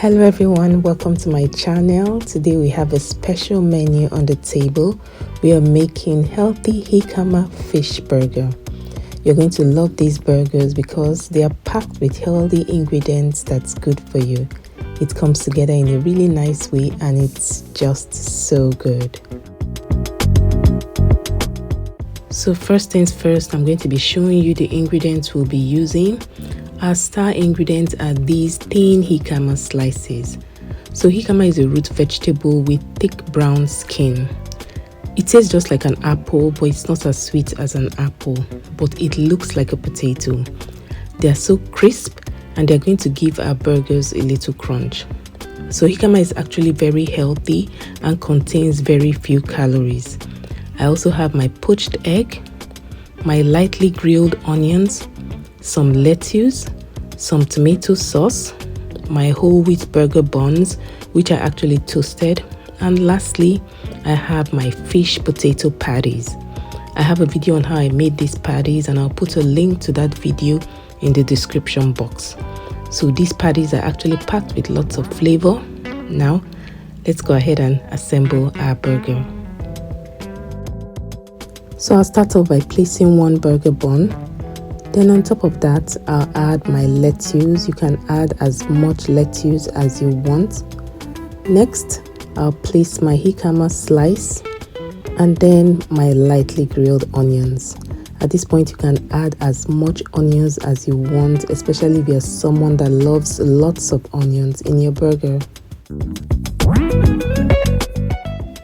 Hello everyone, welcome to my channel. Today we have a special menu on the table. We are making Healthy Jicama Fish Burger. You're going to love these burgers because they are packed with healthy ingredients that's good for you. It comes together in a really nice way and it's just so good. So first things first, I'm going to be showing you the ingredients we'll be using. Our star ingredients are these thin jicama slices. So jicama is a root vegetable with thick brown skin. It tastes just like an apple, but it's not as sweet as an apple, but it looks like a potato. They are so crisp and they're going to give our burgers a little crunch. So jicama is actually very healthy and contains very few calories. I also have my poached egg, my lightly grilled onions, some lettuce, some tomato sauce, my whole wheat burger buns, which are actually toasted, and lastly, I have my fish potato patties. I have a video on how I made these patties and I'll put a link to that video in the description box. So these patties are actually packed with lots of flavor. Now, let's go ahead and assemble our burger. So I'll start off by placing one burger bun. Then on top of that, I'll add my lettuce. You can add as much lettuce as you want. Next, I'll place my jicama slice and then my lightly grilled onions. At this point, you can add as much onions as you want, especially if you're someone that loves lots of onions in your burger.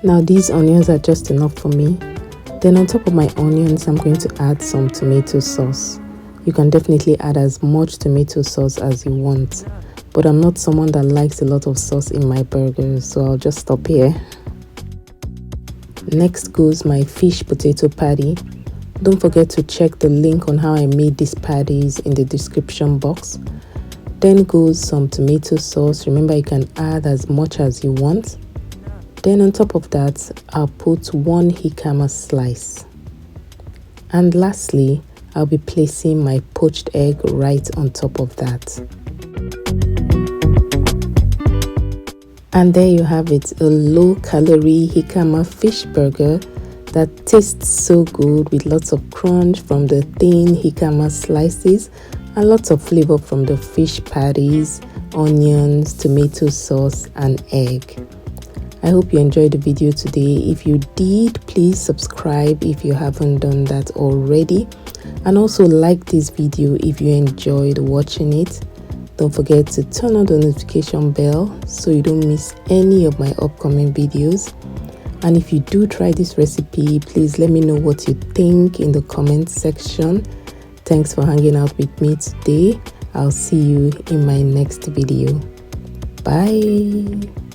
Now these onions are just enough for me. Then on top of my onions, I'm going to add some tomato sauce. You can definitely add as much tomato sauce as you want, but I'm not someone that likes a lot of sauce in my burgers, so I'll just stop here. Next goes my fish potato patty. Don't forget to check the link on how I made these patties in the description box. Then goes some tomato sauce. Remember, you can add as much as you want. Then on top of that, I'll put one jicama slice. And lastly, I'll be placing my poached egg right on top of that. And there you have it, a low-calorie jicama fish burger that tastes so good with lots of crunch from the thin jicama slices and lots of flavor from the fish patties, onions, tomato sauce, and egg. I hope you enjoyed the video today. If you did, please subscribe if you haven't done that already. And also like this video if you enjoyed watching it. Don't forget to turn on the notification bell so you don't miss any of my upcoming videos. And if you do try this recipe, please let me know what you think in the comment section. Thanks for hanging out with me today. I'll see you in my next video. Bye.